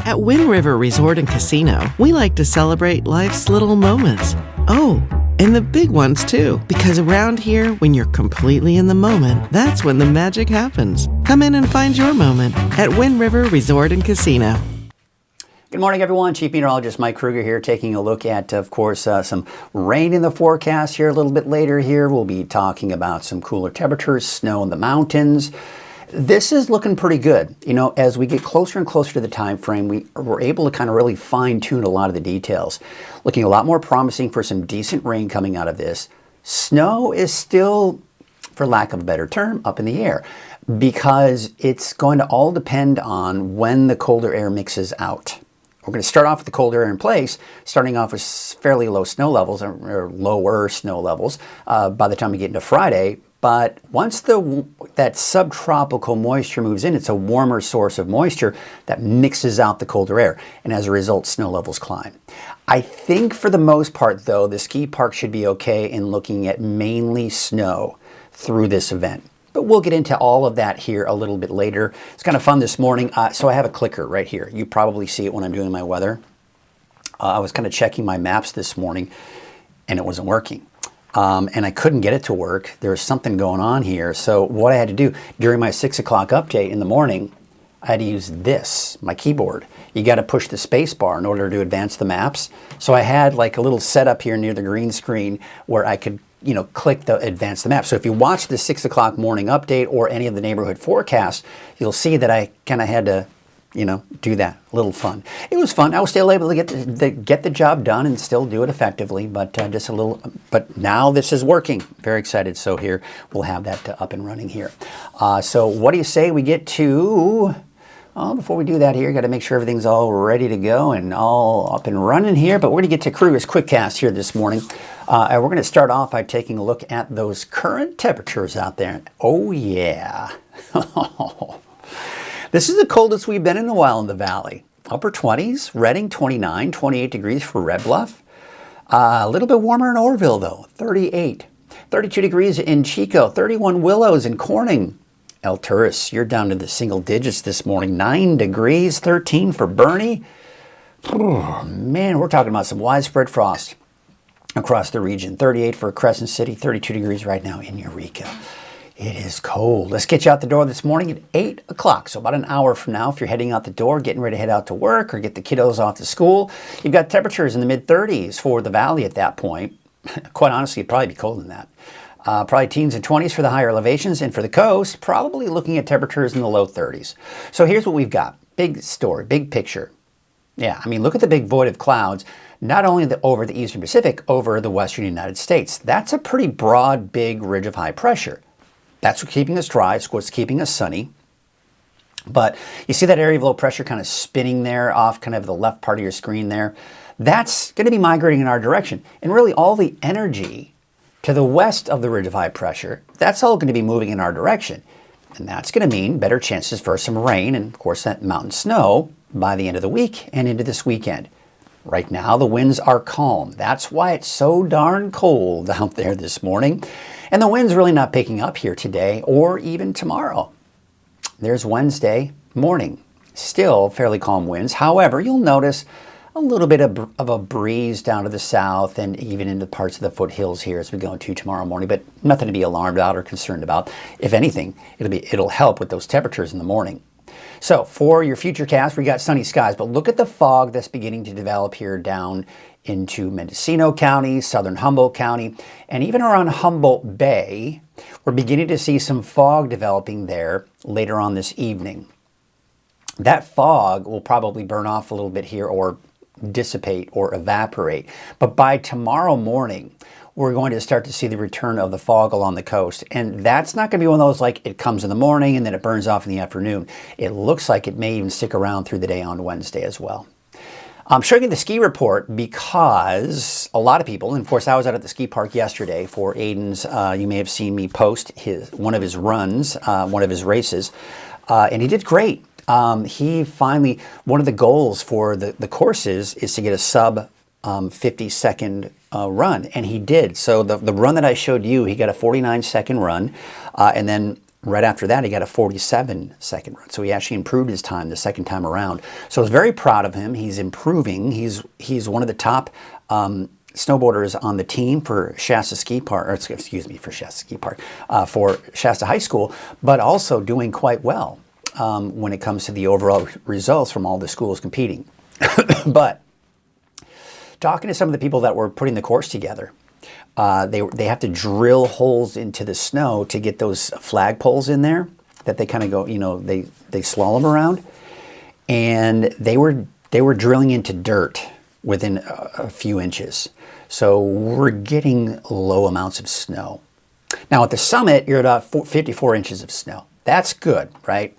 At Wind River Resort and Casino, we like to celebrate life's little moments. Oh, and the big ones too, because around here, when you're completely in the moment, that's when the magic happens. Come in and find your moment at Wind River Resort and Casino. Good morning, everyone. Chief Meteorologist Mike Krueger here, taking a look at, of course, some rain in the forecast here a little bit later here. We'll be talking about some cooler temperatures, snow in the mountains. This is looking pretty good. You know, as we get closer and closer to the time frame, we're able to kind of really fine-tune a lot of the details. Looking a lot more promising for some decent rain coming out of this. Snow is still, for lack of a better term, up in the air, because it's going to all depend on when the colder air mixes out. We're going to start off with the cold air in place, starting off with fairly low snow levels, or lower snow levels, by the time we get into Friday. But once that subtropical moisture moves in, it's a warmer source of moisture that mixes out the colder air. And as a result, snow levels climb. I think for the most part, though, the ski park should be okay in looking at mainly snow through this event. But we'll get into all of that here a little bit later. It's kind of fun this morning. So I have a clicker right here. You probably see it when I'm doing my weather. I was kind of checking my maps this morning, and it wasn't working. And I couldn't get it to work. There was something going on here. So what I had to do during my 6 o'clock update in the morning, I had to use this, my keyboard. You got to push the space bar in order to advance the maps. So I had like a little setup here near the green screen where I could, you know, click the advance the map. So if you watch the 6 o'clock morning update or any of the neighborhood forecasts, you'll see that I kind of had to, you know, do that. A little fun. It was fun. I was still able to get the job done and still do it effectively, but just a little. But now this is working. Very excited. So here we'll have that up and running here. So what do you say we get to? Before we do that here, got to make sure everything's all ready to go and all up and running here. But we're going to get to Krueger's Quickcast here this morning. And we're going to start off by taking a look at those current temperatures out there. Oh yeah. This is the coldest we've been in a while in the valley. Upper 20s, Redding 29, 28 degrees for Red Bluff. A little bit warmer in Orville though, 38. 32 degrees in Chico, 31 Willows in Corning. El Turris, you're down to the single digits this morning, 9 degrees, 13 for Bernie. Oh, man, we're talking about some widespread frost across the region. 38 for Crescent City, 32 degrees right now in Eureka. It is cold. Let's get you out the door this morning at 8 o'clock. So about an hour from now, if you're heading out the door, getting ready to head out to work or get the kiddos off to school, you've got temperatures in the mid-30s for the valley at that point. Quite honestly, it'd probably be colder than that. Probably teens and 20s for the higher elevations. And for the coast, probably looking at temperatures in the low 30s. So here's what we've got. Big story, big picture. Yeah, I mean, look at the big void of clouds. Not only over the eastern Pacific, over the western United States. That's a pretty broad, big ridge of high pressure. That's what's keeping us dry. It's what's keeping us sunny. But you see that area of low pressure kind of spinning there off kind of the left part of your screen there? That's going to be migrating in our direction. And really all the energy to the west of the ridge of high pressure, that's all going to be moving in our direction. And that's going to mean better chances for some rain and, of course, that mountain snow by the end of the week and into this weekend. Right now, the winds are calm. That's why it's so darn cold out there this morning. And the wind's really not picking up here today or even tomorrow. There's Wednesday morning. Still fairly calm winds. However, you'll notice a little bit of a breeze down to the south and even into parts of the foothills here as we go into tomorrow morning, but nothing to be alarmed about or concerned about. If anything, it'll help with those temperatures in the morning. So for your future cast, we got sunny skies, but look at the fog that's beginning to develop here down into Mendocino County, southern Humboldt County, and even around Humboldt Bay. We're beginning to see some fog developing there later on this evening. That fog will probably burn off a little bit here or dissipate or evaporate. But by tomorrow morning, we're going to start to see the return of the fog along the coast. And that's not going to be one of those like it comes in the morning and then it burns off in the afternoon. It looks like it may even stick around through the day on Wednesday as well. I'm showing you the ski report because a lot of people, and of course I was out at the ski park yesterday for Aiden's, you may have seen me post one of his runs, one of his races, and he did great. He finally, one of the goals for the courses is to get a sub 50-second run, and he did. So the run that I showed you, he got a 49-second run, and then right after that, he got a 47-second run. So he actually improved his time the second time around. So I was very proud of him. He's improving. He's one of the top snowboarders on the team for Shasta Ski Park, or excuse me, for Shasta Ski Park, for Shasta High School, but also doing quite well when it comes to the overall results from all the schools competing. But talking to some of the people that were putting the course together, they have to drill holes into the snow to get those flag poles in there that they kind of go, they slalom around, and they were drilling into dirt within a few inches. So we're getting low amounts of snow. Now at the summit, you're at about 54 inches of snow. That's good, right?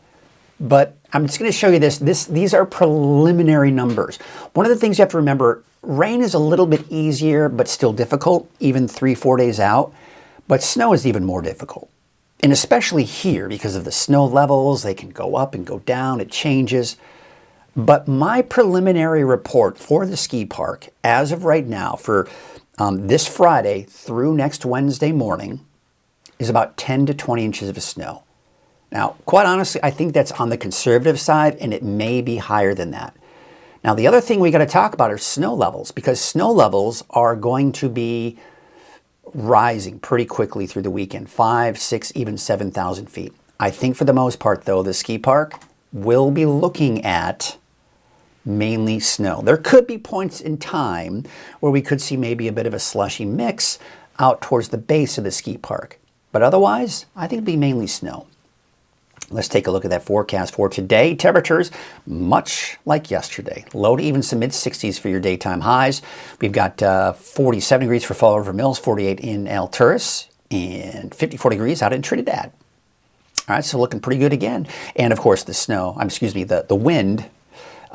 But I'm just going to show you this. These are preliminary numbers. One of the things you have to remember, rain is a little bit easier, but still difficult, even 3-4 days out. But snow is even more difficult. And especially here, because of the snow levels, they can go up and go down, it changes. But my preliminary report for the ski park, as of right now, for this Friday through next Wednesday morning, is about 10 to 20 inches of snow. Now, quite honestly, I think that's on the conservative side, and it may be higher than that. Now, the other thing we got to talk about are snow levels, because snow levels are going to be rising pretty quickly through the weekend, 5, 6, even 7,000 feet. I think for the most part, though, the ski park will be looking at mainly snow. There could be points in time where we could see maybe a bit of a slushy mix out towards the base of the ski park. But otherwise, I think it'll be mainly snow. Let's take a look at that forecast for today. Temperatures, much like yesterday. Low to even some mid-60s for your daytime highs. We've got 47 degrees for Fall River Mills, 48 in Alturas, and 54 degrees out in Trinidad. All right, so looking pretty good again. And of course, the wind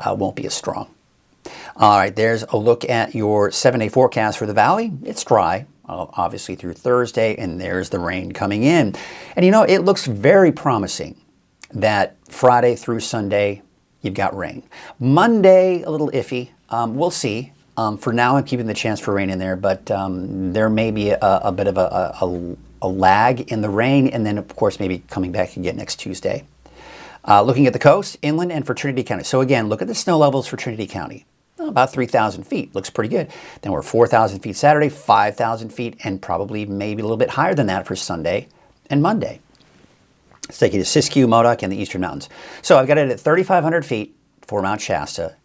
won't be as strong. All right, there's a look at your 7-day forecast for the valley. It's dry, obviously through Thursday, and there's the rain coming in. And it looks very promising that Friday through Sunday, you've got rain. Monday, a little iffy. We'll see. For now, I'm keeping the chance for rain in there, but there may be a bit of a lag in the rain, and then, of course, maybe coming back again next Tuesday. Looking at the coast, inland, and for Trinity County. So again, look at the snow levels for Trinity County. About 3,000 feet. Looks pretty good. Then we're 4,000 feet Saturday, 5,000 feet, and probably maybe a little bit higher than that for Sunday and Monday. Let's take you to Siskiyou, Modoc, and the Eastern Mountains. So I've got it at 3,500 feet for Mount Shasta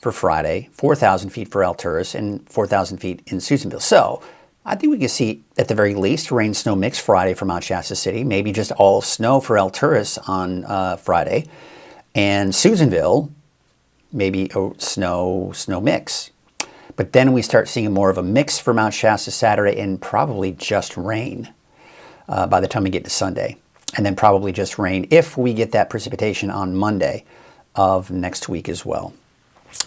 for Friday, 4,000 feet for Alturas, and 4,000 feet in Susanville. So I think we can see, at the very least, rain-snow mix Friday for Mount Shasta City, maybe just all snow for Alturas on Friday, and Susanville, maybe a snow mix. But then we start seeing more of a mix for Mount Shasta Saturday and probably just rain by the time we get to Sunday. And then probably just rain if we get that precipitation on Monday of next week as well.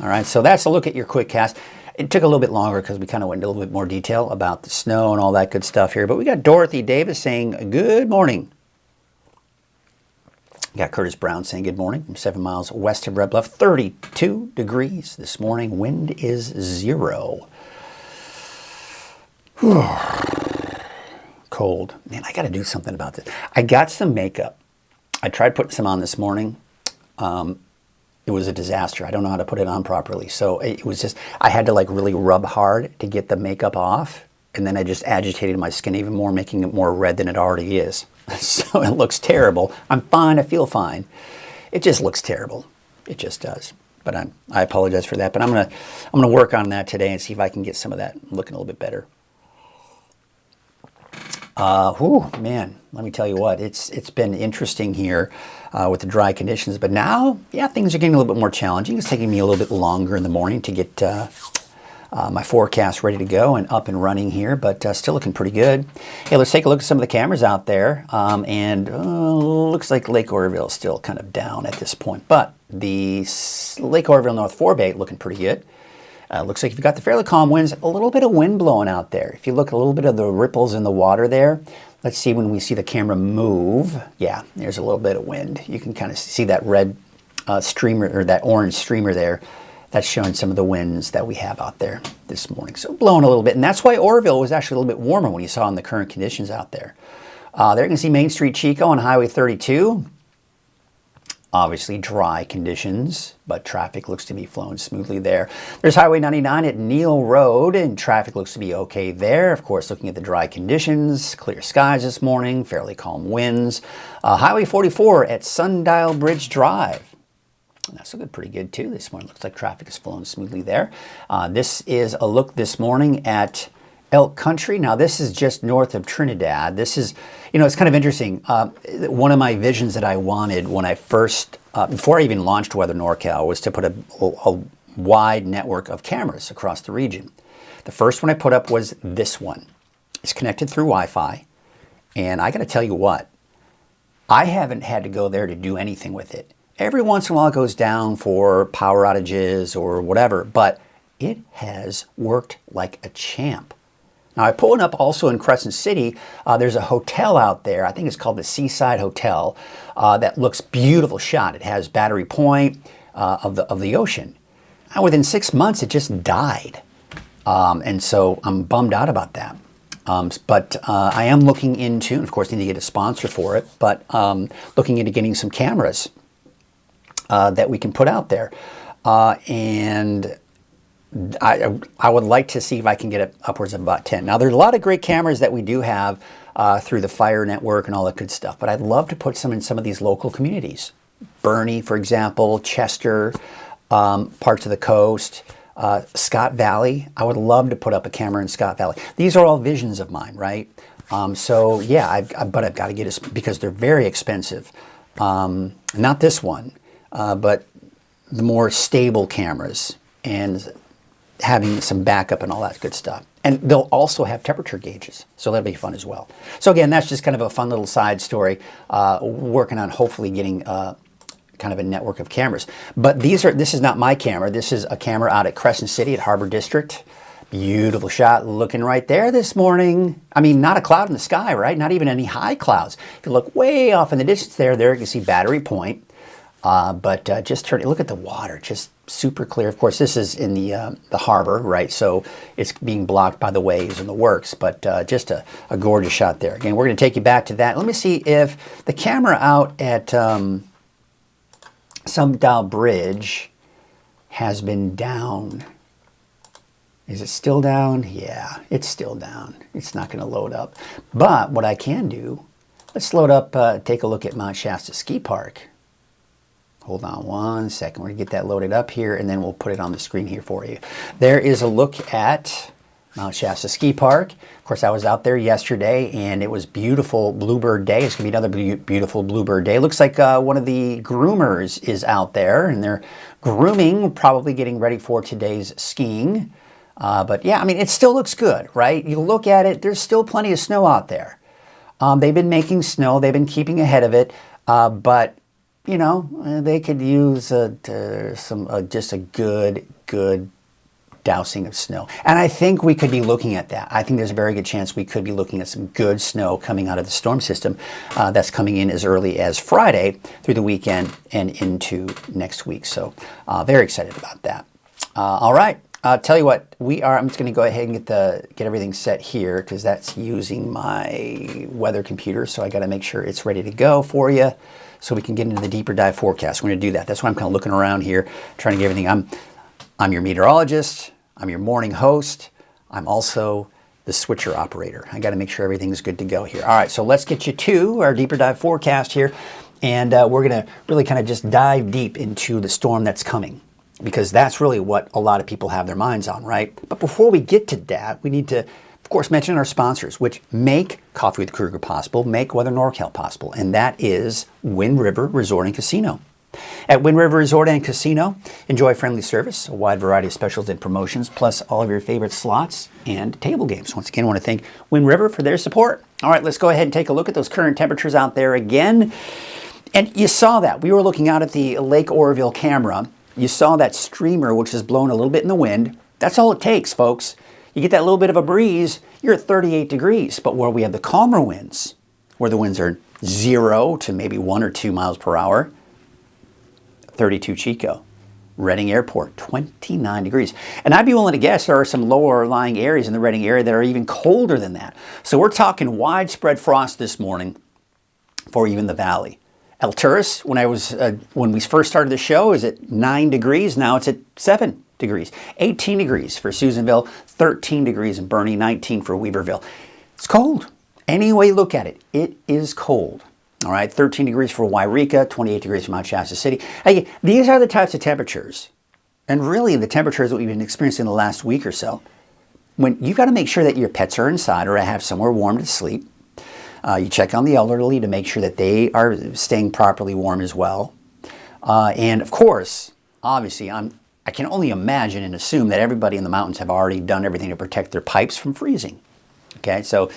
All right, so that's a look at your quick cast. It took a little bit longer because we kind of went into a little bit more detail about the snow and all that good stuff here. But we got Dorothy Davis saying, good morning. Got Curtis Brown saying good morning from 7 miles west of Red Bluff. 32 degrees this morning. Wind is 0. Cold. Man, I got to do something about this. I got some makeup. I tried putting some on this morning. It was a disaster. I don't know how to put it on properly. So it was just, I had to really rub hard to get the makeup off. And then I just agitated my skin even more, making it more red than it already is. So it looks terrible. I'm fine. I feel fine. It just looks terrible. It just does. But I apologize for that. But I'm gonna work on that today and see if I can get some of that looking a little bit better. Man, let me tell you what. It's been interesting here with the dry conditions. But now, yeah, things are getting a little bit more challenging. It's taking me a little bit longer in the morning to get my forecast ready to go and up and running here, but still looking pretty good. Hey, let's take a look at some of the cameras out there. Looks like Lake Oroville is still kind of down at this point, but the Lake Oroville North Forebay looking pretty good. Looks like you've got the fairly calm winds, a little bit of wind blowing out there. If you look at a little bit of the ripples in the water there, let's see when we see the camera move. Yeah, there's a little bit of wind. You can kind of see that red streamer, or that orange streamer there. That's showing some of the winds that we have out there this morning. So blowing a little bit, and that's why Oroville was actually a little bit warmer when you saw in the current conditions out there. There you can see Main Street Chico on Highway 32. Obviously dry conditions, but traffic looks to be flowing smoothly there. There's Highway 99 at Neal Road, and traffic looks to be okay there. Of course, looking at the dry conditions, clear skies this morning, fairly calm winds. Highway 44 at Sundial Bridge Drive. That's looking pretty good too this morning. Looks like traffic is flowing smoothly there. This is a look this morning at Elk Country. Now this is just north of Trinidad. This is, it's kind of interesting. One of my visions that I wanted when I first, before I even launched Weather NorCal, was to put a wide network of cameras across the region. The first one I put up was this one. It's connected through Wi-Fi, and I got to tell you what, I haven't had to go there to do anything with it. Every once in a while it goes down for power outages or whatever, but it has worked like a champ. Now, I pulled up also in Crescent City. There's a hotel out there. I think it's called the Seaside Hotel. That looks beautiful shot. It has Battery Point of the ocean. Now, within 6 months, it just died, and so I'm bummed out about that. But I am looking into, and of course, need to get a sponsor for it. But looking into getting some cameras that we can put out there, and I would like to see if I can get it upwards of about 10. Now, there's a lot of great cameras that we do have through the Fire Network and all that good stuff, but I'd love to put some in some of these local communities. Bernie, for example, Chester, parts of the coast, Scott Valley. I would love to put up a camera in Scott Valley. These are all visions of mine, right? So yeah, but I've got to get it because they're very expensive. Not this one, but the more stable cameras and having some backup and all that good stuff. And they'll also have temperature gauges, so that'll be fun as well. So again, that's just kind of a fun little side story, working on hopefully getting kind of a network of cameras. But this is not my camera. This is a camera out at Crescent City at Harbor District. Beautiful shot looking right there this morning. I mean, not a cloud in the sky, right? Not even any high clouds. If you look way off in the distance there you can see Battery Point. Just look at the water, just super clear. Of course, this is in the harbor, right? So it's being blocked by the waves and the works, but just a gorgeous shot there. Again, we're going to take you back to that. Let me see if the camera out at Sundial Bridge has been down. Is it still down? Yeah, it's still down. It's not going to load up. But what I can do, let's load up, take a look at Mount Shasta Ski Park. Hold on one second. We're going to get that loaded up here, and then we'll put it on the screen here for you. There is a look at Mount Shasta Ski Park. Of course, I was out there yesterday, and it was beautiful Bluebird Day. It's going to be another beautiful Bluebird Day. Looks like one of the groomers is out there, and they're grooming, probably getting ready for today's skiing. But yeah, I mean, it still looks good, right? You look at it, there's still plenty of snow out there. They've been making snow. They've been keeping ahead of it, but they could use just a good dousing of snow. And I think we could be looking at that. I think there's a very good chance we could be looking at some good snow coming out of the storm system that's coming in as early as Friday through the weekend and into next week. So very excited about that. All right. Tell you what, I'm just going to go ahead and get everything set here because that's using my weather computer. So I got to make sure it's ready to go for you, so we can get into the deeper dive forecast. We're going to do that. That's why I'm kind of looking around here, trying to get everything. I'm your meteorologist. I'm your morning host. I'm also the switcher operator. I got to make sure everything's good to go here. All right, so let's get you to our deeper dive forecast here, and we're going to really kind of just dive deep into the storm that's coming, because that's really what a lot of people have their minds on, right? But before we get to that, we need to, of course, mention our sponsors, which make Coffee with Krueger possible, make Weather NorCal possible, and that is Wind River Resort and Casino. At Wind River Resort and Casino, enjoy friendly service, a wide variety of specials and promotions, plus all of your favorite slots and table games. Once again, I want to thank Wind River for their support. All right, let's go ahead and take a look at those current temperatures out there again. And you saw that. We were looking out at the Lake Oroville camera. You saw that streamer, which is blowing a little bit in the wind. That's all it takes, folks. You get that little bit of a breeze, you're at 38 degrees. But where we have the calmer winds, where the winds are 0 to maybe 1 or 2 miles per hour, 32 Chico. Reading Airport, 29 degrees. And I'd be willing to guess there are some lower lying areas in the Reading area that are even colder than that. So we're talking widespread frost this morning for even the valley. El Turris, when we first started the show, is at 9 degrees. Now it's at 7 degrees. 18 degrees for Susanville, 13 degrees in Bernie, 19 for Weaverville. It's cold. Any way you look at it, it is cold. All right, 13 degrees for Wairika, 28 degrees for Mount Shasta City. Hey, these are the types of temperatures, and really the temperatures that we've been experiencing the last week or so, when you've got to make sure that your pets are inside or have somewhere warm to sleep. You check on the elderly to make sure that they are staying properly warm as well. And of course, obviously, I can only imagine and assume that everybody in the mountains have already done everything to protect their pipes from freezing. Okay, so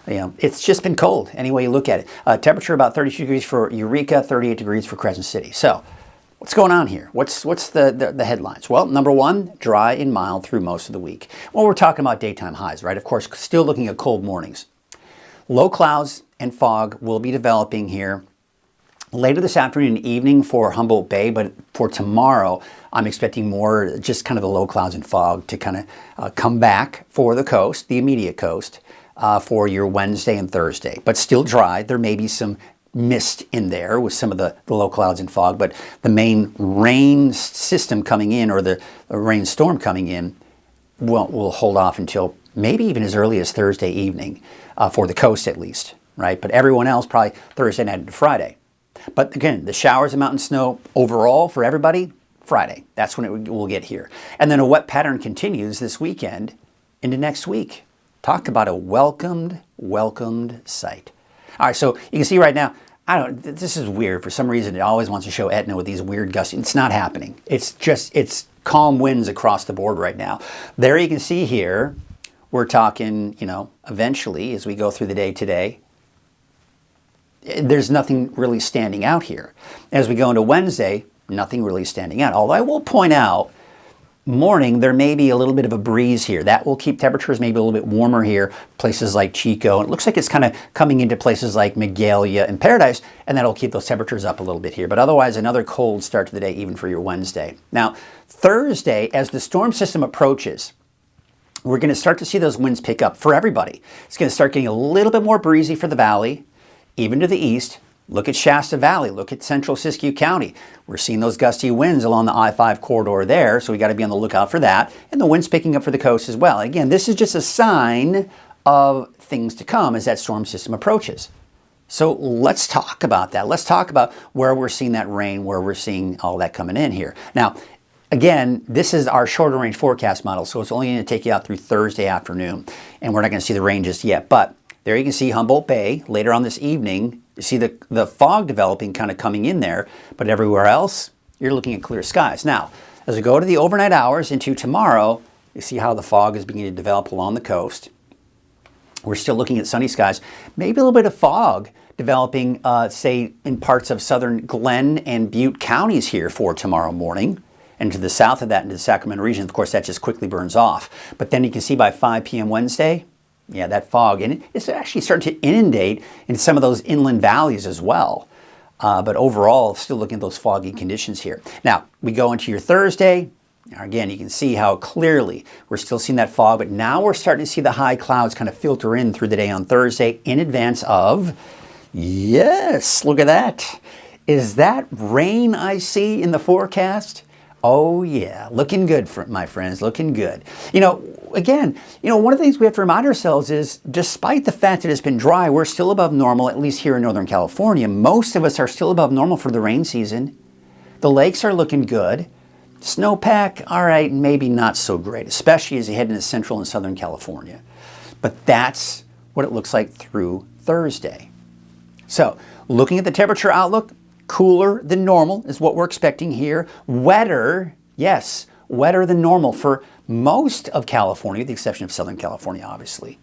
it's just been cold any way you look at it. Temperature about 32 degrees for Eureka, 38 degrees for Crescent City. So what's going on here? What's the headlines? Well, number one, dry and mild through most of the week. Well, we're talking about daytime highs, right? Of course, still looking at cold mornings. Low clouds and fog will be developing here later this afternoon and evening for Humboldt Bay, but for tomorrow, I'm expecting more just kind of the low clouds and fog to kind of come back for the coast, the immediate coast. For your Wednesday and Thursday, but still dry. There may be some mist in there with some of the low clouds and fog, but the main rain system coming in, or the rain storm coming in, will hold off until maybe even as early as Thursday evening, for the coast at least, right? But everyone else probably Thursday night into Friday. But again, the showers and mountain snow overall for everybody, Friday. That's when it will get here. And then a wet pattern continues this weekend into next week. Talk about a welcomed sight. All right, so you can see right now, this is weird. For some reason, it always wants to show Etna with these weird gusts. It's not happening. It's calm winds across the board right now. There you can see here, we're talking, eventually as we go through the day today, there's nothing really standing out here. As we go into Wednesday, nothing really standing out. Although I will point out, morning, there may be a little bit of a breeze here. That will keep temperatures maybe a little bit warmer here, places like Chico. And it looks like it's kind of coming into places like Magalia and Paradise, and that'll keep those temperatures up a little bit here. But otherwise, another cold start to the day, even for your Wednesday. Now, Thursday, as the storm system approaches, we're going to start to see those winds pick up for everybody. It's going to start getting a little bit more breezy for the valley, even to the east. Look at Shasta Valley. Look at central Siskiyou County. We're seeing those gusty winds along the I-5 corridor there, so we got to be on the lookout for that. And the winds picking up for the coast as well. Again, this is just a sign of things to come as that storm system approaches. So let's talk about that. Let's talk about where we're seeing that rain, where we're seeing all that coming in here. Now, again, this is our shorter range forecast model, so it's only going to take you out through Thursday afternoon, and we're not going to see the rain just yet. But there you can see Humboldt Bay later on this evening. You see the fog developing, kind of coming in there, but everywhere else, you're looking at clear skies. Now, as we go to the overnight hours into tomorrow, you see how the fog is beginning to develop along the coast. We're still looking at sunny skies, maybe a little bit of fog developing, say, in parts of southern Glenn and Butte counties here for tomorrow morning. And to the south of that, into the Sacramento region, of course, that just quickly burns off. But then you can see by 5 p.m. Wednesday, yeah, that fog, and it's actually starting to inundate in some of those inland valleys as well. But overall, still looking at those foggy conditions here. Now, we go into your Thursday. Again, you can see how clearly we're still seeing that fog, but now we're starting to see the high clouds kind of filter in through the day on Thursday in advance of, yes, look at that. Is that rain I see in the forecast? Oh yeah, looking good, my friends, looking good. Again, one of the things we have to remind ourselves is, despite the fact that it's been dry, we're still above normal, at least here in Northern California. Most of us are still above normal for the rain season. The lakes are looking good. Snowpack, all right, maybe not so great, especially as you head into Central and Southern California. But that's what it looks like through Thursday. So, looking at the temperature outlook, Cooler than normal is what we're expecting here. Wetter, yes, wetter than normal for most of California, with the exception of Southern California, obviously.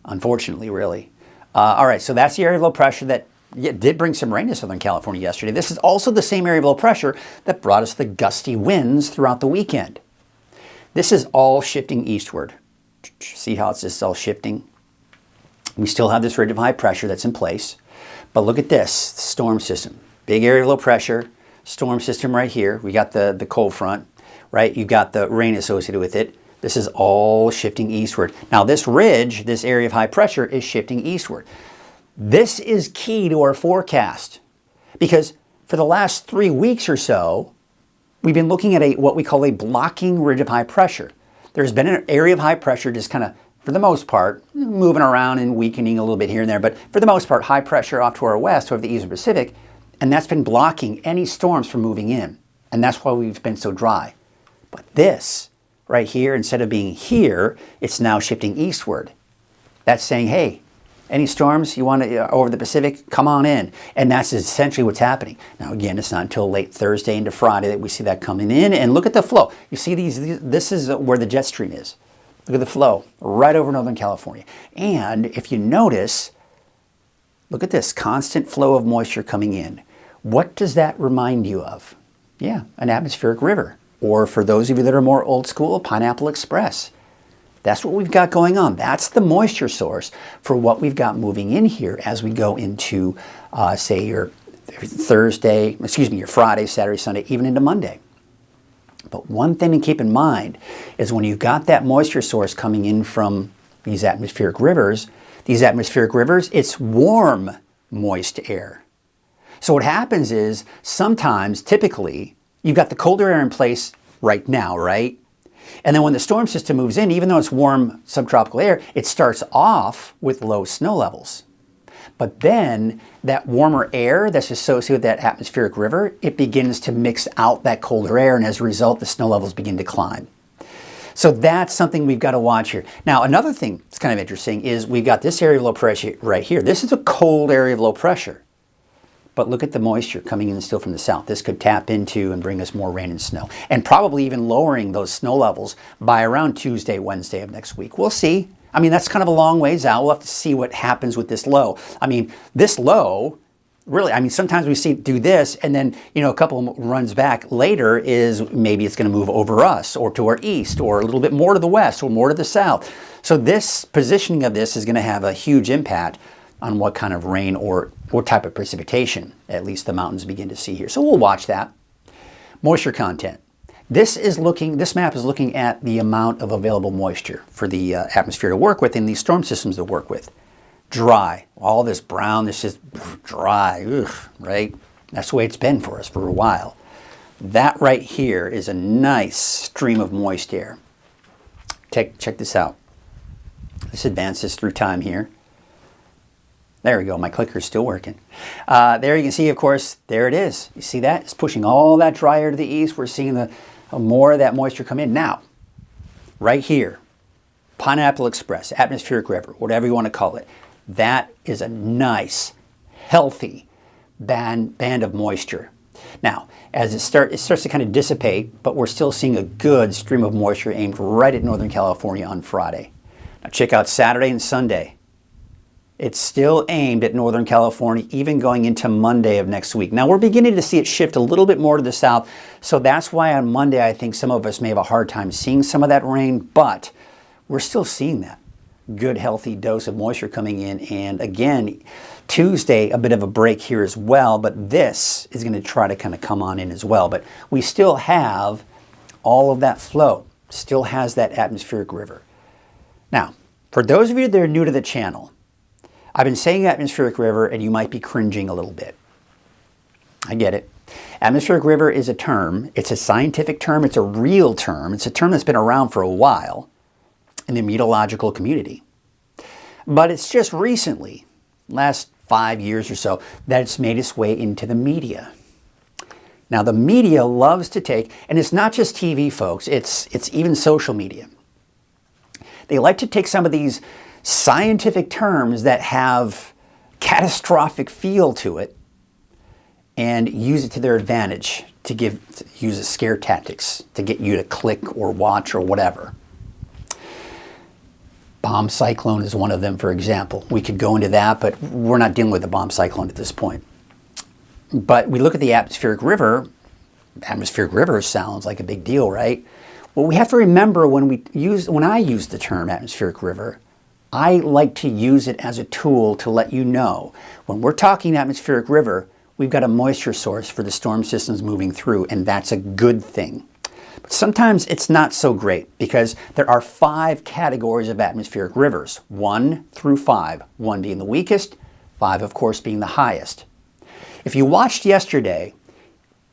Unfortunately, really. All right, so that's the area of low pressure that did bring some rain to Southern California yesterday. This is also the same area of low pressure that brought us the gusty winds throughout the weekend. This is all shifting eastward. See how it's just all shifting? We still have this ridge of high pressure that's in place. But look at this storm system. Big area of low pressure, storm system right here. We got the cold front, right? You've got the rain associated with it. This is all shifting eastward. Now this ridge, this area of high pressure is shifting eastward. This is key to our forecast because for the last 3 weeks or so, we've been looking at what we call a blocking ridge of high pressure. There's been an area of high pressure just kind of, for the most part, moving around and weakening a little bit here and there, but for the most part, high pressure off to our west over the Eastern Pacific, and that's been blocking any storms from moving in. And that's why we've been so dry. But this right here, instead of being here, it's now shifting eastward. That's saying, hey, any storms you want to over the Pacific, come on in. And that's essentially what's happening. Now, again, it's not until late Thursday into Friday that we see that coming in. And look at the flow. You see this is where the jet stream is. Look at the flow right over Northern California. And if you notice, look at this constant flow of moisture coming in. What does that remind you of? Yeah, an atmospheric river. Or for those of you that are more old school, Pineapple Express. That's what we've got going on. That's the moisture source for what we've got moving in here as we go into, say, your Friday, Saturday, Sunday, even into Monday. But one thing to keep in mind is when you've got that moisture source coming in from these atmospheric rivers, it's warm, moist air. So what happens is sometimes, typically, you've got the colder air in place right now, right? And then when the storm system moves in, even though it's warm subtropical air, it starts off with low snow levels. But then that warmer air that's associated with that atmospheric river, it begins to mix out that colder air, and as a result, the snow levels begin to climb. So that's something we've got to watch here. Now, another thing that's kind of interesting is we've got this area of low pressure right here. This is a cold area of low pressure. But look at the moisture coming in still from the south. This could tap into and bring us more rain and snow, and probably even lowering those snow levels by around Tuesday, Wednesday of next week. We'll see. I mean, that's kind of a long ways out. We'll have to see what happens with this low. I mean, this low, really, I mean, sometimes we see it do this, and then, a couple of runs back later is maybe it's going to move over us or to our east or a little bit more to the west or more to the south. So this positioning of this is going to have a huge impact on what kind of rain or what type of precipitation at least the mountains begin to see here. So we'll watch that. Moisture content. This map is looking at the amount of available moisture for the atmosphere to work with and these storm systems to work with. Dry. All this brown, this is dry, right? That's the way it's been for us for a while. That right here is a nice stream of moist air. Check this out. Let's advance this through time here. There we go, my clicker's still working. There you can see, of course, there it is. You see that? It's pushing all that dry air to the east. We're seeing more of that moisture come in. Now, right here, Pineapple Express, atmospheric river, whatever you want to call it, that is a nice, healthy band of moisture. Now, as it starts to kind of dissipate, but we're still seeing a good stream of moisture aimed right at Northern California on Friday. Now check out Saturday and Sunday. It's still aimed at Northern California, even going into Monday of next week. Now, we're beginning to see it shift a little bit more to the south, so that's why on Monday I think some of us may have a hard time seeing some of that rain, but we're still seeing that good, healthy dose of moisture coming in. And again, Tuesday, a bit of a break here as well, but this is going to try to kind of come on in as well. But we still have all of that flow, still has that atmospheric river. Now, for those of you that are new to the channel, I've been saying atmospheric river, and you might be cringing a little bit. I get it. Atmospheric river is a term. It's a scientific term. It's a real term. It's a term that's been around for a while in the meteorological community. But it's just recently, last 5 years or so, that it's made its way into the media. Now, the media loves to take, and it's not just TV, folks. It's even social media. They like to take some of these scientific terms that have catastrophic feel to it and use it to their advantage to use scare tactics to get you to click or watch or whatever. Bomb cyclone is one of them, for example. We could go into that, but we're not dealing with the bomb cyclone at this point. But we look at the atmospheric river. Atmospheric river sounds like a big deal, right? Well, we have to remember when I use the term atmospheric river, I like to use it as a tool to let you know when we're talking atmospheric river, we've got a moisture source for the storm systems moving through, and that's a good thing. But sometimes it's not so great because there are 5 categories of atmospheric rivers, 1 through 5, 1 being the weakest, 5 of course being the highest. If you watched yesterday,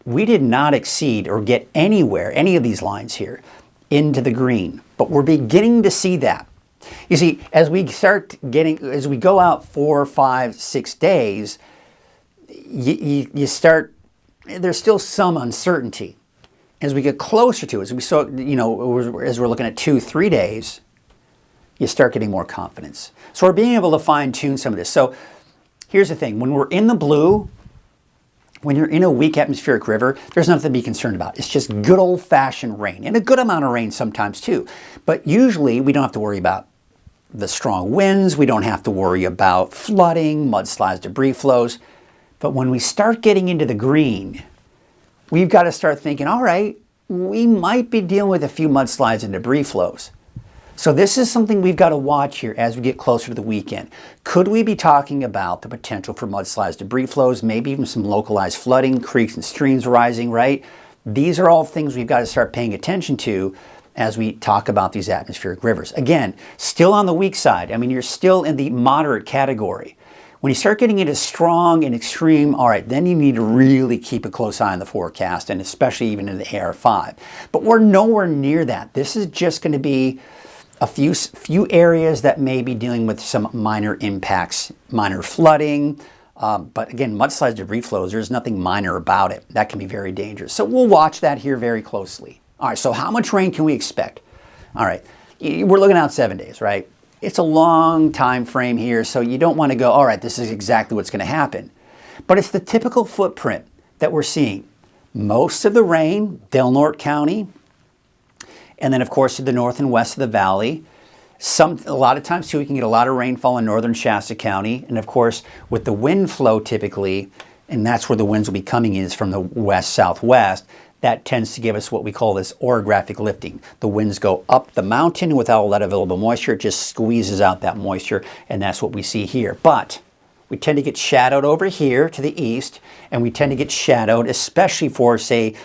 we did not exceed or get anywhere, any of these lines here, into the green, but we're beginning to see that. You see, as we go out 4, 5, 6 days, you start, there's still some uncertainty. As we get closer to it, as we're looking at 2, 3 days, you start getting more confidence. So we're being able to fine tune some of this. So here's the thing, when we're in the blue, when you're in a weak atmospheric river, there's nothing to be concerned about. It's just good old-fashioned rain, and a good amount of rain sometimes too. But usually we don't have to worry about the strong winds. We don't have to worry about flooding, mudslides, debris flows. But when we start getting into the green, we've got to start thinking, all right, we might be dealing with a few mudslides and debris flows. So this is something we've got to watch here as we get closer to the weekend. Could we be talking about the potential for mudslides, debris flows, maybe even some localized flooding, creeks and streams rising, right? These are all things we've got to start paying attention to as we talk about these atmospheric rivers. Again, still on the weak side. I mean, you're still in the moderate category. When you start getting into strong and extreme, all right, then you need to really keep a close eye on the forecast, and especially even in the AR5. But we're nowhere near that. This is just going to be a few areas that may be dealing with some minor impacts, minor flooding. But again, mudslides, debris flows, there's nothing minor about it. That can be very dangerous. So we'll watch that here very closely. All right, so how much rain can we expect? All right, we're looking out 7 days, right? It's a long time frame here, so you don't want to go, all right, this is exactly what's going to happen. But it's the typical footprint that we're seeing. Most of the rain, Del Norte County, and then of course to the north and west of the valley. A lot of times too, we can get a lot of rainfall in northern Shasta County. And of course, with the wind flow typically, and that's where the winds will be coming in, is from the west-southwest, that tends to give us what we call this orographic lifting. The winds go up the mountain without all that available moisture. It just squeezes out that moisture, and that's what we see here. But we tend to get shadowed over here to the east, and we tend to get shadowed, especially for, say,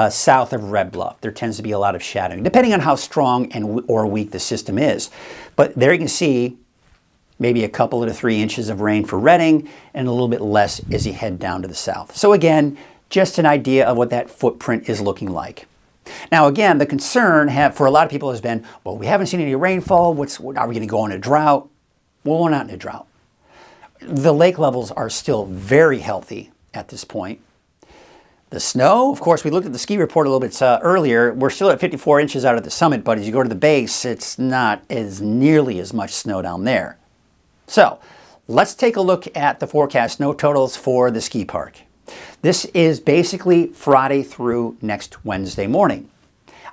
south of Red Bluff. There tends to be a lot of shadowing, depending on how strong or weak the system is. But there you can see maybe a couple to 3 inches of rain for Redding, and a little bit less as you head down to the south. So again, just an idea of what that footprint is looking like. Now again, the concern for a lot of people has been, well, we haven't seen any rainfall. Are we going to go in a drought? Well, we're not in a drought. The lake levels are still very healthy at this point. The snow, of course, we looked at the ski report a little bit earlier. We're still at 54 inches out at the summit, but as you go to the base, it's not as nearly as much snow down there. So let's take a look at the forecast snow totals for the ski park. This is basically Friday through next Wednesday morning.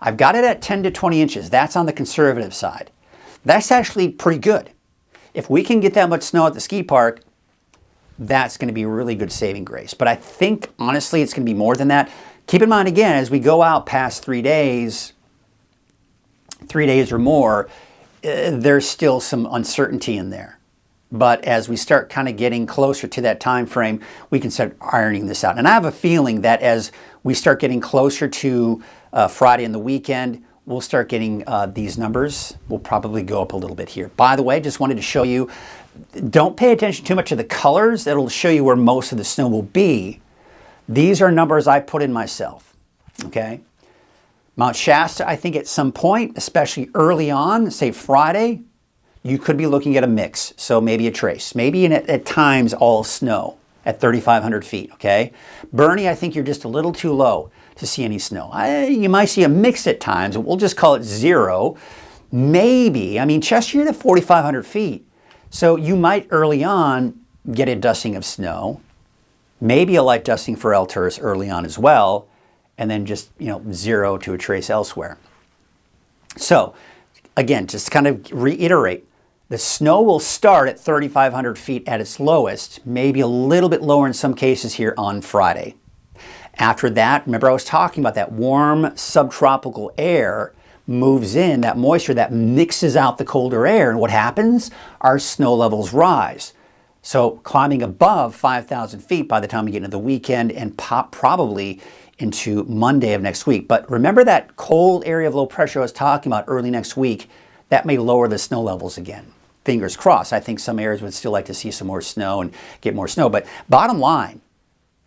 I've got it at 10 to 20 inches. That's on the conservative side. That's actually pretty good. If we can get that much snow at the ski park, that's going to be a really good saving grace. But I think, honestly, it's going to be more than that. Keep in mind, again, as we go out past 3 days or more, there's still some uncertainty in there. But as we start kind of getting closer to that time frame, we can start ironing this out. And I have a feeling that as we start getting closer to Friday and the weekend, we'll start getting these numbers. We'll probably go up a little bit here. By the way, just wanted to show you, don't pay attention too much to the colors. That'll show you where most of the snow will be. These are numbers I put in myself, okay? Mount Shasta, I think at some point, especially early on, say Friday, you could be looking at a mix, so maybe a trace. Maybe at times all snow at 3,500 feet, okay? Bernie, I think you're just a little too low to see any snow. You might see a mix at times, we'll just call it 0. Maybe, I mean, Chester, you're at 4,500 feet, so you might early on get a dusting of snow. Maybe a light dusting for El Turris early on as well, and then just, 0 to a trace elsewhere. So, again, just to kind of reiterate, the snow will start at 3,500 feet at its lowest, maybe a little bit lower in some cases here on Friday. After that, remember I was talking about that warm subtropical air moves in, that moisture that mixes out the colder air, and what happens? Our snow levels rise. So climbing above 5,000 feet by the time we get into the weekend and probably into Monday of next week. But remember that cold area of low pressure I was talking about early next week, that may lower the snow levels again. Fingers crossed. I think some areas would still like to see some more snow and get more snow. But bottom line,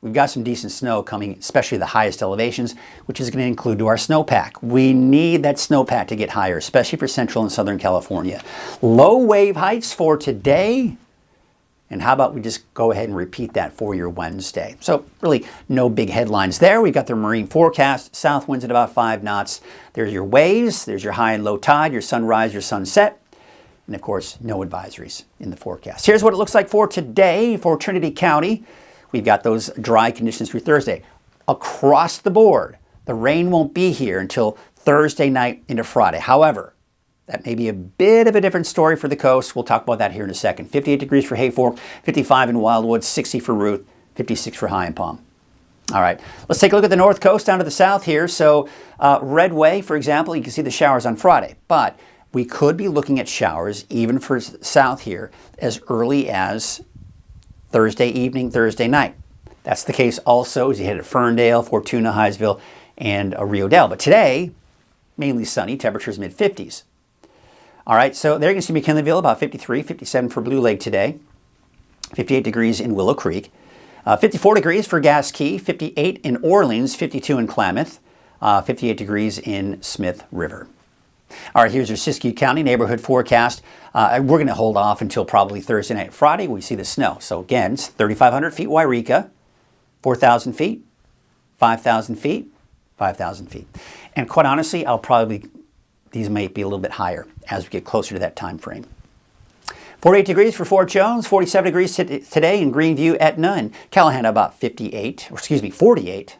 we've got some decent snow coming, especially the highest elevations, which is going to include to our snowpack. We need that snowpack to get higher, especially for central and southern California. Low wave heights for today. And how about we just go ahead and repeat that for your Wednesday? So really no big headlines there. We've got the marine forecast, south winds at about 5 knots. There's your waves, there's your high and low tide, your sunrise, your sunset. And of course, no advisories in the forecast. Here's what it looks like for today for Trinity County. We've got those dry conditions through Thursday. Across the board, the rain won't be here until Thursday night into Friday. However, that may be a bit of a different story for the coast. We'll talk about that here in a second. 58 degrees for Hayfork, 55 in Wildwood, 60 for Ruth, 56 for High and Palm. All right, let's take a look at the north coast down to the south here. So Redway, for example, you can see the showers on Friday, but we could be looking at showers even for south here as early as Thursday evening, Thursday night. That's the case also as you head to Ferndale, Fortuna, Highsville, and Rio Dell. But today, mainly sunny, temperatures mid-50s. All right, so there you can see McKinleyville, about 53, 57 for Blue Lake today, 58 degrees in Willow Creek, 54 degrees for Gas Key, 58 in Orleans, 52 in Klamath, 58 degrees in Smith River. All right, here's your Siskiyou County neighborhood forecast. We're going to hold off until probably Thursday night, Friday, we see the snow. So again, it's 3,500 feet Wairika, 4,000 feet, 5,000 feet, 5,000 feet. And quite honestly, these might be a little bit higher as we get closer to that time frame. 48 degrees for Fort Jones, 47 degrees today in Greenview at Nunn. Callahan about 48,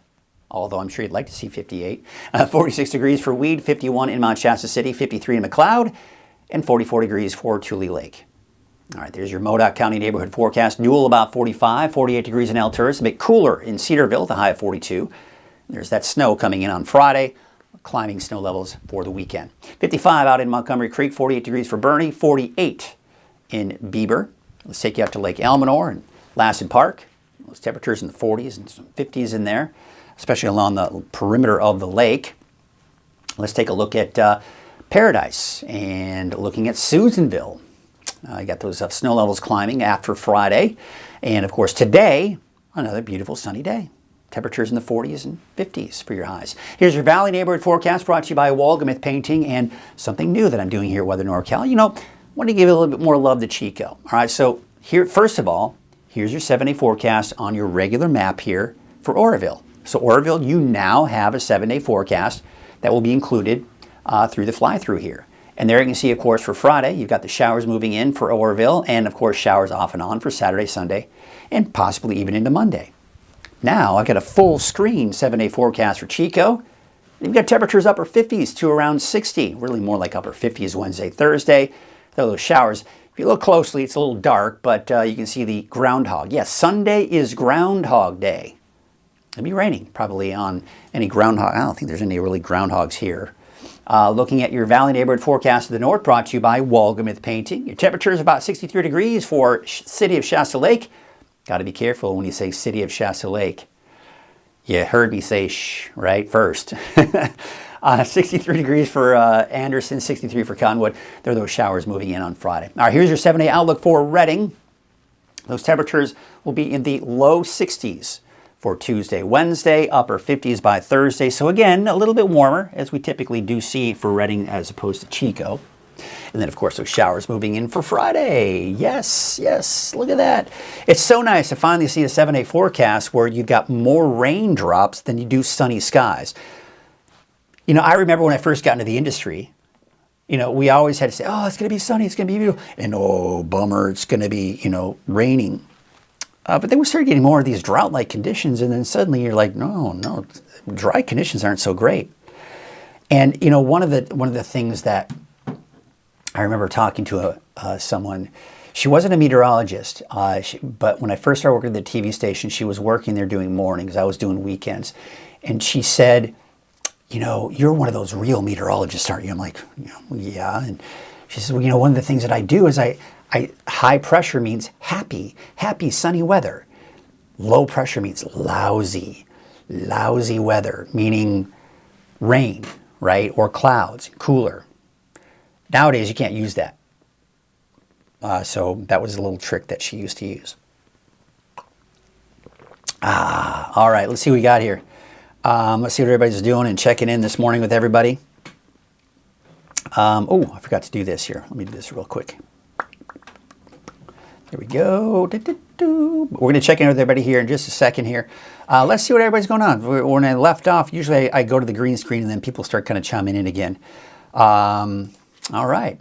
although I'm sure you'd like to see 58. 46 degrees for Weed, 51 in Mount Shasta City, 53 in McLeod, and 44 degrees for Tule Lake. All right, there's your Modoc County neighborhood forecast. Newell about 45, 48 degrees in El Turris, a bit cooler in Cedarville, the high of 42. There's that snow coming in on Friday. Climbing snow levels for the weekend. 55 out in Montgomery Creek, 48 degrees for Bernie, 48 in Bieber. Let's take you out to Lake Elminor and Lassen Park. Those temperatures in the 40s and some 50s in there, especially along the perimeter of the lake. Let's take a look at Paradise and looking at Susanville. You got those snow levels climbing after Friday. And of course today, another beautiful sunny day. Temperatures in the 40s and 50s for your highs. Here's your Valley neighborhood forecast brought to you by Walgamith Painting and something new that I'm doing here at Weather NorCal. I want to give a little bit more love to Chico. All right, so here, first of all, here's your 7-day forecast on your regular map here for Oroville. So Oroville, you now have a 7-day forecast that will be included through the fly-through here. And there you can see, of course, for Friday, you've got the showers moving in for Oroville and, of course, showers off and on for Saturday, Sunday, and possibly even into Monday. Now, I've got a full screen 7-day forecast for Chico. You've got temperatures upper 50s to around 60, really more like upper 50s Wednesday, Thursday. Those showers, if you look closely, it's a little dark, but you can see the groundhog. Yes, Sunday is Groundhog Day. It'll be raining probably on any groundhog. I don't think there's any really groundhogs here. Looking at your Valley neighborhood forecast to the north, brought to you by Walgamith Painting. Your temperature is about 63 degrees for City of Shasta Lake. Got to be careful when you say City of Shasta Lake. You heard me say shh, right, first. 63 degrees for Anderson, 63 for Conwood. There are those showers moving in on Friday. All right, here's your 7-day outlook for Redding. Those temperatures will be in the low 60s for Tuesday, Wednesday, upper 50s by Thursday. So again, a little bit warmer, as we typically do see for Redding as opposed to Chico. And then, of course, those showers moving in for Friday. Yes, yes, look at that. It's so nice to finally see a 7-day forecast where you've got more raindrops than you do sunny skies. I remember when I first got into the industry, we always had to say, oh, it's going to be sunny, it's going to be beautiful. And oh, bummer, it's going to be, raining. But then we started getting more of these drought-like conditions, and then suddenly you're like, no, dry conditions aren't so great. And you know, one of the things that I remember talking to someone, she wasn't a meteorologist, but when I first started working at the TV station, she was working there doing mornings. I was doing weekends, and she said, you know, you're one of those real meteorologists, aren't you? I'm like, yeah. And she says, well, you know, one of the things that I do is high pressure means happy, sunny weather. Low pressure means lousy weather, meaning rain, right? Or clouds, cooler. Nowadays, you can't use that. So that was a little trick that she used to use. All right, let's see what we got here. Let's see what everybody's doing and checking in this morning with everybody. Oh, I forgot to do this here. Let me do this real quick. There we go. We're going to check in with everybody here in just a second here. Let's see what everybody's going on. When I left off, usually I go to the green screen and then people start kind of chiming in again. All right.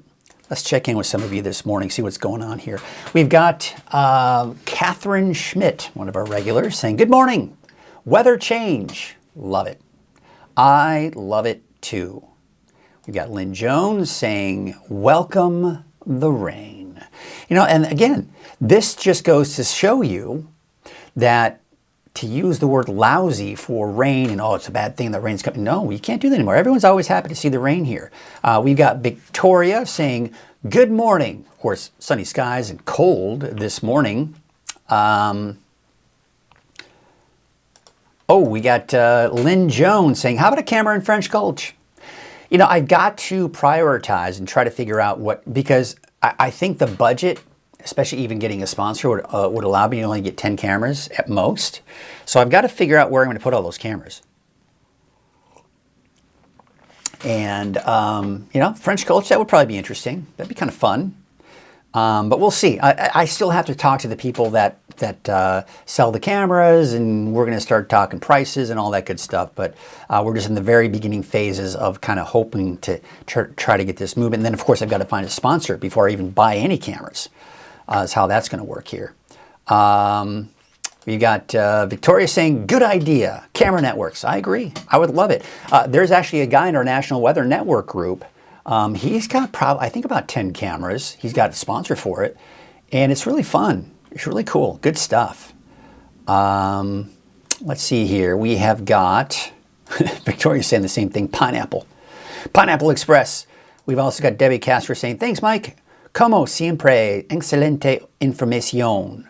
Let's check in with some of you this morning, see what's going on here. We've got Catherine Schmidt, one of our regulars, saying, good morning. Weather change. Love it. I love it too. We've got Lynn Jones saying, welcome the rain. You know, and again, this just goes to show you that to use the word lousy for rain and, oh, it's a bad thing that rain's coming. No, you can't do that anymore. Everyone's always happy to see the rain here. We've got Victoria saying, good morning. Of course, sunny skies and cold this morning. We got Lynn Jones saying, how about a camera in French Gulch? You know, I've got to prioritize and try to figure out what, because I think the budget, especially even getting a sponsor, would allow me to only get 10 cameras at most. So I've got to figure out where I'm going to put all those cameras. And, you know, French Gulch, that would probably be interesting. That'd be kind of fun. But we'll see. I still have to talk to the people that sell the cameras, and we're going to start talking prices and all that good stuff. But we're just in the very beginning phases of kind of hoping to try to get this moving. And then, of course, I've got to find a sponsor before I even buy any cameras. Is how that's going to work here. We got Victoria saying, good idea. Camera networks. I agree. I would love it. There's actually a guy in our National Weather Network group. He's got I think about 10 cameras. He's got a sponsor for it. And it's really fun. It's really cool. Good stuff. Let's see here. We have got, Victoria's saying the same thing, Pineapple. Pineapple Express. We've also got Debbie Castro saying, thanks, Mike. Como siempre, excelente información.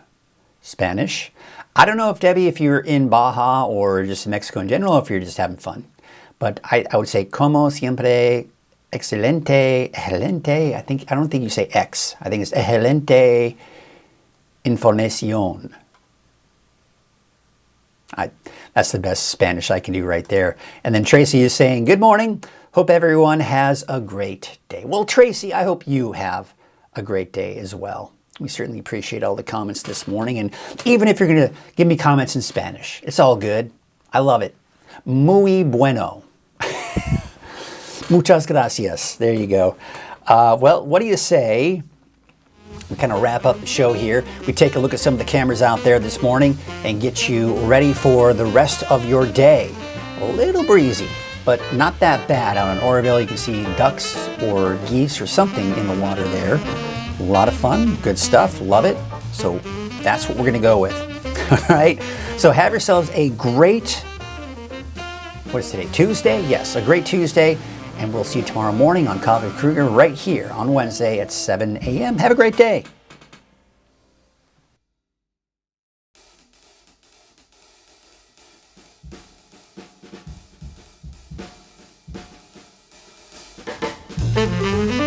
Spanish. I don't know if, Debbie, if you're in Baja or just Mexico in general, or if you're just having fun. But I would say, como siempre, excelente, excelente. I don't think you say X. I think it's excelente información. That's the best Spanish I can do right there. And then Tracy is saying, good morning. Hope everyone has a great day. Well, Tracy, I hope you have a great day as well. We certainly appreciate all the comments this morning. And even if you're going to give me comments in Spanish, it's all good. I love it. Muy bueno. Muchas gracias. There you go. Well, what do you say? We kind of wrap up the show here. We take a look at some of the cameras out there this morning and get you ready for the rest of your day. A little breezy, but not that bad. Out in Oroville, you can see ducks or geese or something in the water there. A lot of fun, good stuff, love it. So that's what we're going to go with. All right. So have yourselves a great, what is today? Tuesday? Yes, a great Tuesday. And we'll see you tomorrow morning on Coffee with Krueger right here on Wednesday at 7 a.m. Have a great day. Thank you.